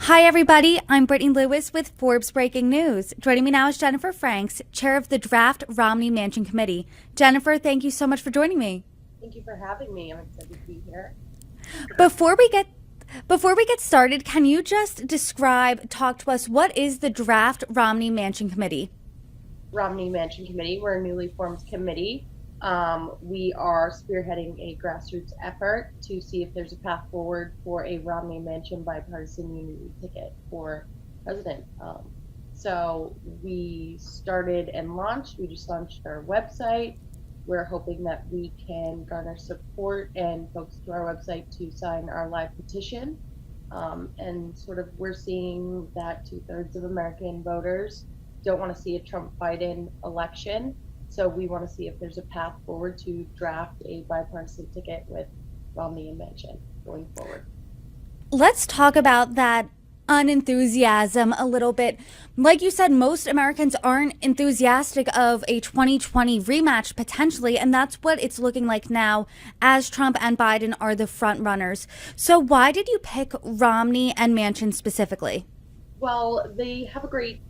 Hi, everybody. I'm Brittany Lewis with Forbes Breaking News. Joining me now is Jennifer Franks, chair of the Draft Romney Manchin Committee. Jennifer, thank you so much for joining me. Thank you for having me. I'm excited to be here. Before we get started, can you just talk to us, what is the Draft Romney Manchin Committee? Romney Manchin Committee. We're a newly formed committee. We are spearheading a grassroots effort to see if there's a path forward for a Romney Manchin bipartisan unity ticket for president. So we started and launched. We just launched our website. We're hoping that we can garner support and folks to our website to sign our live petition. And sort of we're seeing that 2/3 of American voters don't want to see a Trump-Biden election. So we want to see if there's a path forward to draft a bipartisan ticket with Romney and Manchin going forward. Let's talk about that unenthusiasm a little bit. Like you said, most Americans aren't enthusiastic of a 2020 rematch potentially, and that's what it's looking like now as Trump and Biden are the front runners. So why did you pick Romney and Manchin specifically? Well, they have a great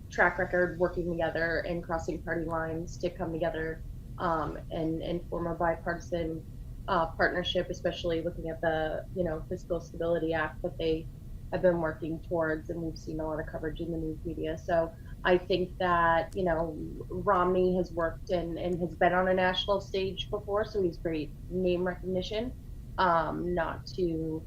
track record working together and crossing party lines to come together and form a bipartisan partnership, especially looking at the Fiscal Stability Act that they have been working towards, and we've seen a lot of coverage in the news media. So I think that Romney has worked and has been on a national stage before, so he's great name recognition. Not to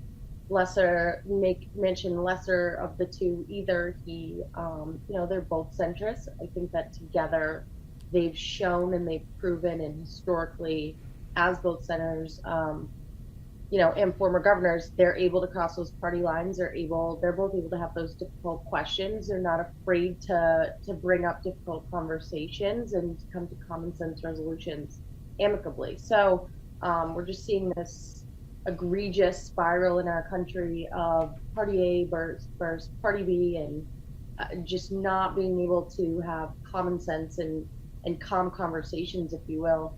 make mention lesser of the two either. They're both centrists. I think that together they've shown and they've proven, and historically, as both senators, and former governors, they're able to cross those party lines. They're both able to have those difficult questions. They're not afraid to bring up difficult conversations and to come to common sense resolutions amicably. So we're just seeing this egregious spiral in our country of party A versus party B, and just not being able to have common sense and calm conversations, if you will,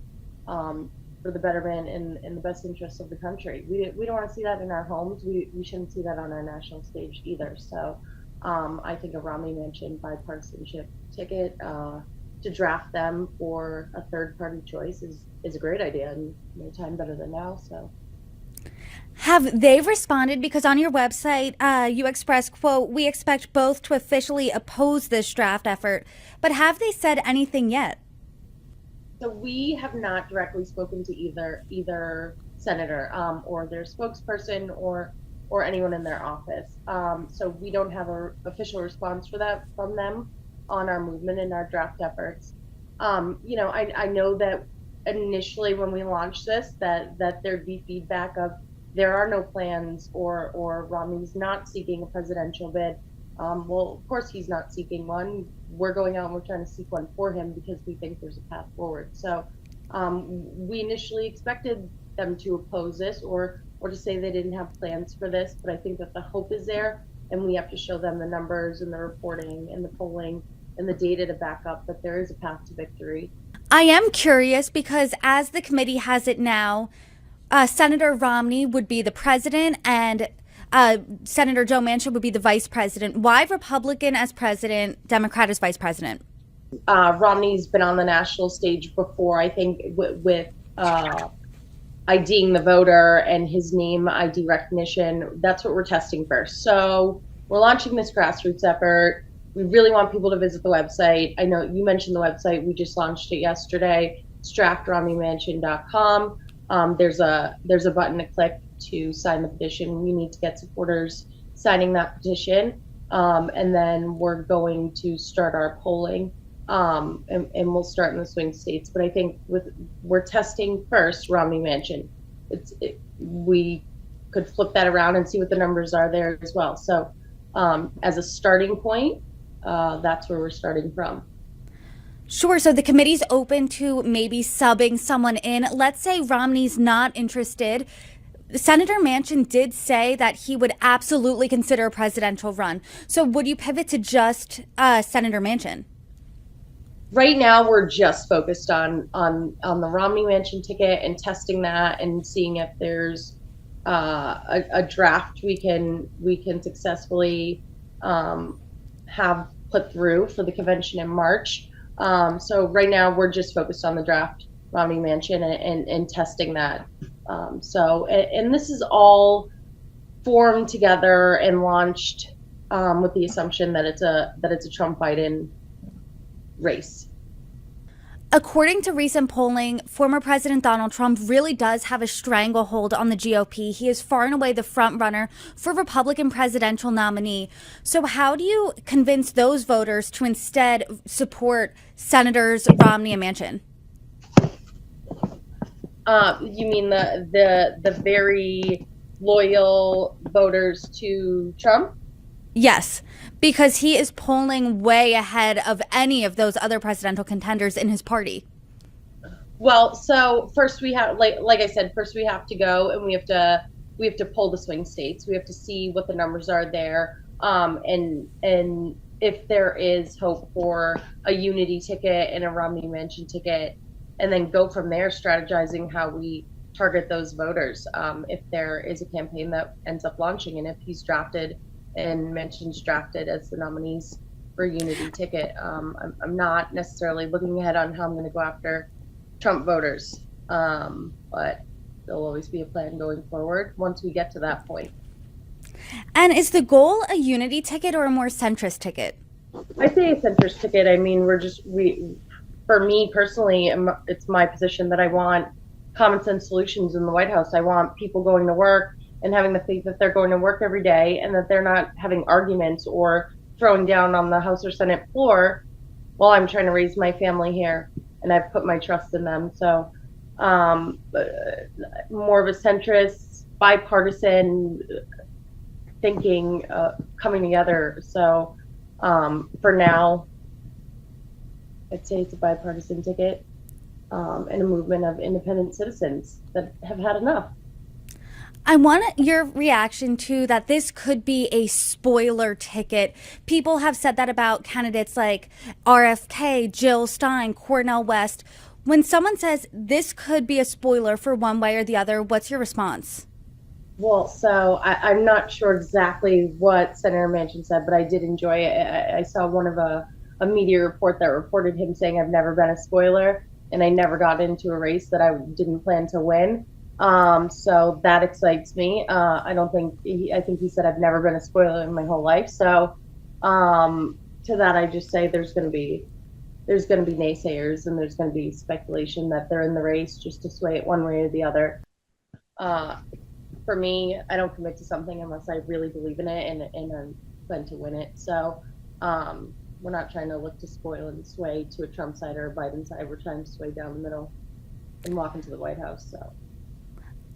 for the betterment and the best interests of the country. We don't want to see that in our homes. We shouldn't see that on our national stage either. So I think a Romney Manchin bipartisanship ticket to draft them for a third party choice is a great idea, and no time better than now. So. Have they responded? Because on your website, you express, quote, "We expect both to officially oppose this draft effort," but have they said anything yet? So we have not directly spoken to either senator or their spokesperson or anyone in their office. So we don't have an official response for that from them on our movement and our draft efforts. I know that initially when we launched this, that there'd be feedback of there are no plans or Romney's not seeking a presidential bid. Well, of course he's not seeking one. We're going out and we're trying to seek one for him because we think there's a path forward. So we initially expected them to oppose this or to say they didn't have plans for this, but I think that the hope is there, and we have to show them the numbers and the reporting and the polling and the data to back up that there is a path to victory. I am curious because as the committee has it now, Senator Romney would be the president and Senator Joe Manchin would be the vice president. Why Republican as president, Democrat as vice president? Romney's been on the national stage before, I think, with IDing the voter and his name ID recognition. That's what we're testing first. So we're launching this grassroots effort. We really want people to visit the website. I know you mentioned the website. We just launched it yesterday. It's draftromneymanchin.com. There's a button to click to sign the petition. We need to get supporters signing that petition, and then we're going to start our polling, and we'll start in the swing states. But I think we're testing first Romney Manchin. We could flip that around and see what the numbers are there as well. So as a starting point, that's where we're starting from. Sure. So the committee's open to maybe subbing someone in. Let's say Romney's not interested. Senator Manchin did say that he would absolutely consider a presidential run. So would you pivot to just Senator Manchin? Right now, we're just focused on the Romney Manchin ticket and testing that and seeing if there's a draft we can successfully have put through for the convention in March. So right now we're just focused on the draft Romney Manchin and testing that. And this is all formed together and launched with the assumption that it's a Trump Biden race. According to recent polling, former President Donald Trump really does have a stranglehold on the GOP. He is far and away the front runner for Republican presidential nominee. So how do you convince those voters to instead support Senators Romney and Manchin? You mean the very loyal voters to Trump? Yes, because he is polling way ahead of any of those other presidential contenders in his party. Well, so first we have, like I said, first we have to go and we have to pull the swing states. We have to see what the numbers are there, and if there is hope for a unity ticket and a Romney Manchin ticket, and then go from there, strategizing how we target those voters. If there is a campaign that ends up launching, and if he's drafted and Manchin's drafted as the nominees for a unity ticket, I'm not necessarily looking ahead on how I'm going to go after Trump voters, but there'll always be a plan going forward once we get to that point. And is the goal a unity ticket or a more centrist ticket? I say a centrist ticket. I mean, for me personally, it's my position that I want common sense solutions in the White House. I want people going to work and having the faith that they're going to work every day and that they're not having arguments or throwing down on the House or Senate floor while I'm trying to raise my family here, and I've put my trust in them. So more of a centrist, bipartisan thinking, coming together. So for now, I'd say it's a bipartisan ticket, and a movement of independent citizens that have had enough. I want your reaction to that this could be a spoiler ticket. People have said that about candidates like RFK, Jill Stein, Cornel West. When someone says this could be a spoiler for one way or the other, what's your response? Well, so I'm not sure exactly what Senator Manchin said, but I did enjoy it. I saw one of a media report that reported him saying, "I've never been a spoiler, and I never got into a race that I didn't plan to win." So that excites me. I think he said, "I've never been a spoiler in my whole life." So to that, I just say there's going to be naysayers, and there's going to be speculation that they're in the race just to sway it one way or the other. For me, I don't commit to something unless I really believe in it and I plan to win it. So we're not trying to look to spoil and sway to a Trump side or a Biden side. We're trying to sway down the middle and walk into the White House. So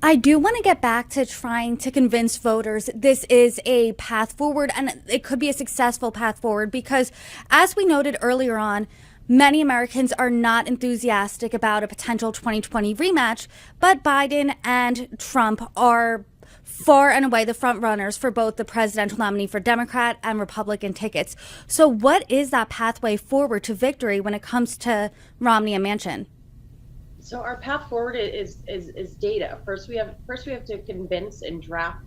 I do want to get back to trying to convince voters this is a path forward, and it could be a successful path forward because, as we noted earlier on, many Americans are not enthusiastic about a potential 2020 rematch, but Biden and Trump are far and away the front runners for both the presidential nominee for Democrat and Republican tickets. So what is that pathway forward to victory when it comes to Romney and Manchin? So our path forward is data. First we have to convince and draft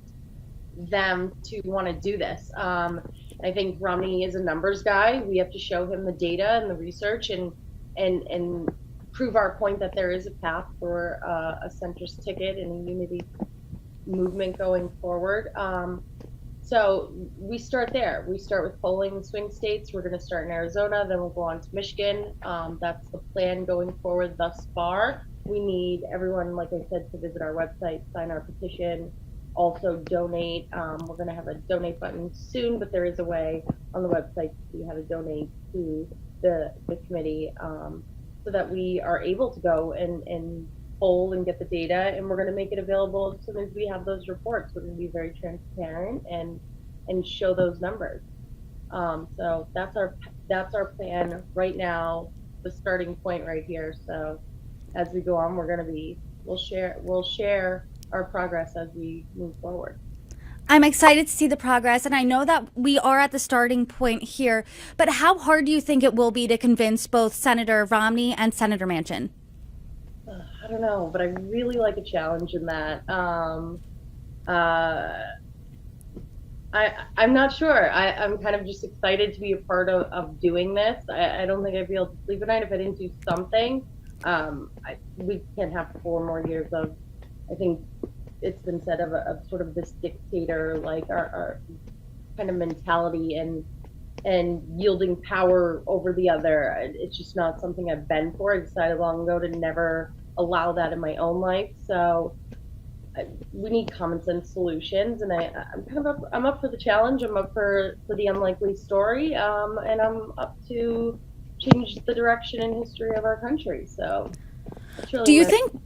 them to want to do this. I think Romney is a numbers guy. We have to show him the data and the research and prove our point that there is a path for a centrist ticket and a unity movement going forward. So we start there. We start with polling the swing states. We're going to start in Arizona, then we'll go on to Michigan. That's the plan going forward thus far. We need everyone, like I said, to visit our website, sign our petition, also donate. We're going to have a donate button soon, but there is a way on the website to see how to donate to the committee, so that we are able to go and poll and get the data, and we're going to make it available as soon as we have those reports. We're going to be very transparent and show those numbers. So that's our plan right now, the starting point right here. So as we go on, we'll share our progress as we move forward. I'm excited to see the progress, and I know that we are at the starting point here, but how hard do you think it will be to convince both Senator Romney and Senator Manchin? I don't know, but I really like a challenge in that. Uh, I'm not sure. I'm kind of just excited to be a part of doing this. I don't think I'd be able to sleep at night if I didn't do something. We can't have 4 more years of, I think it's been said, of sort of this dictator, like our kind of mentality and yielding power over the other. It's just not something I've been for. I decided long ago to never allow that in my own life. So we need common sense solutions, and I'm up for the challenge. I'm up for the unlikely story, and I'm up to change the direction and history of our country. So that's really Do you my think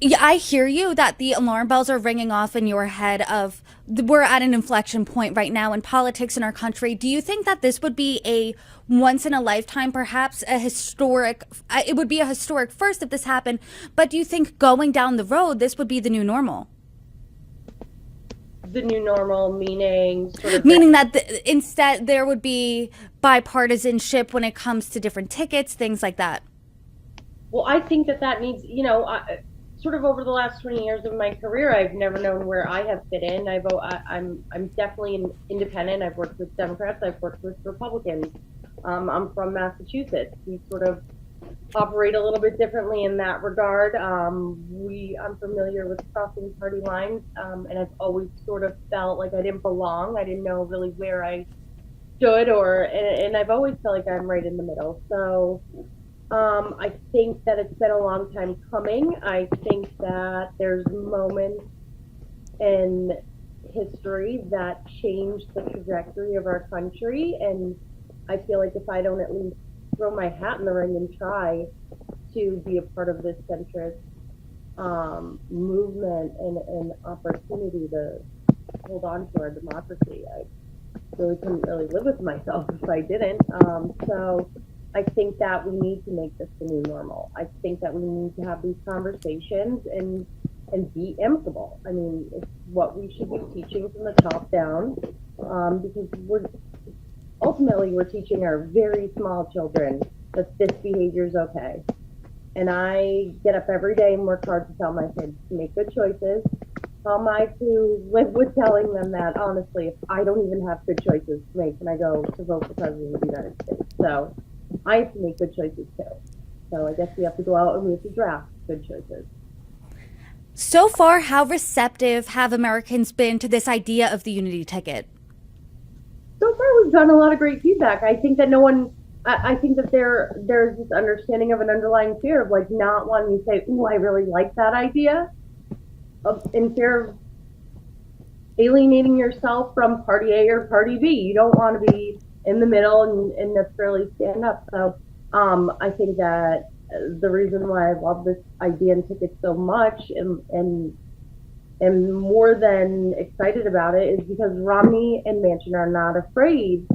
Yeah, I hear you that the alarm bells are ringing off in your head of we're at an inflection point right now in politics in our country. Do you think that this would be a once in a lifetime, perhaps a historic, it would be a historic first if this happened, but do you think going down the road, this would be the new normal? the new normal, meaning sort of Meaning that instead there would be bipartisanship when it comes to different tickets, things like that. well, I think that needs, sort of over the last 20 years of my career, I've never known where I have fit in. I'm definitely an independent. I've worked with Democrats. I've worked with Republicans. I'm from Massachusetts. We sort of operate a little bit differently in that regard. I'm familiar with crossing party lines, and I've always sort of felt like I didn't belong. I didn't know really where I stood, and I've always felt like I'm right in the middle. So I think that it's been a long time coming. I think that there's moments in history that changed the trajectory of our country, and I feel like if I don't at least throw my hat in the ring and try to be a part of this centrist movement and opportunity to hold on to our democracy, I really couldn't really live with myself if I didn't. So I think that we need to make this the new normal. I think that we need to have these conversations and be amicable. I mean, it's what we should be teaching from the top down, because we're teaching our very small children that this behavior is okay. And I get up every day and work hard to tell my kids to make good choices. How am I to live with telling them that, honestly, if I don't even have good choices to make when I go to vote for president of the United States? So I have to make good choices too. So I guess we have to go out and we have to draft good choices. So far, how receptive have Americans been to this idea of the unity ticket? So far, we've gotten a lot of great feedback. I think that I think that there's this understanding of an underlying fear of like not wanting to say, "Ooh, I really like that idea," in fear of alienating yourself from party A or party B. You don't want to be in the middle and necessarily stand up. So I think that the reason why I love this idea and ticket so much and more than excited about it is because Romney and Manchin are not afraid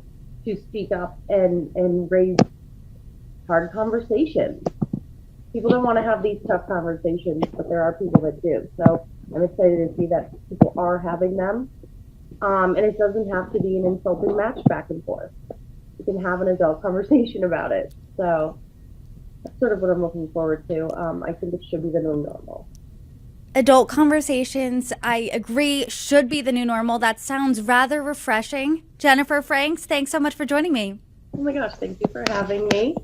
to speak up and raise hard conversations. People don't want to have these tough conversations, but there are people that do. So I'm excited to see that people are having them. And it doesn't have to be an insulting match back and forth. You can have an adult conversation about it. So that's sort of what I'm looking forward to. I think it should be the new normal. Adult conversations, I agree, should be the new normal. That sounds rather refreshing. Jennifer Franks, thanks so much for joining me. Oh my gosh, thank you for having me.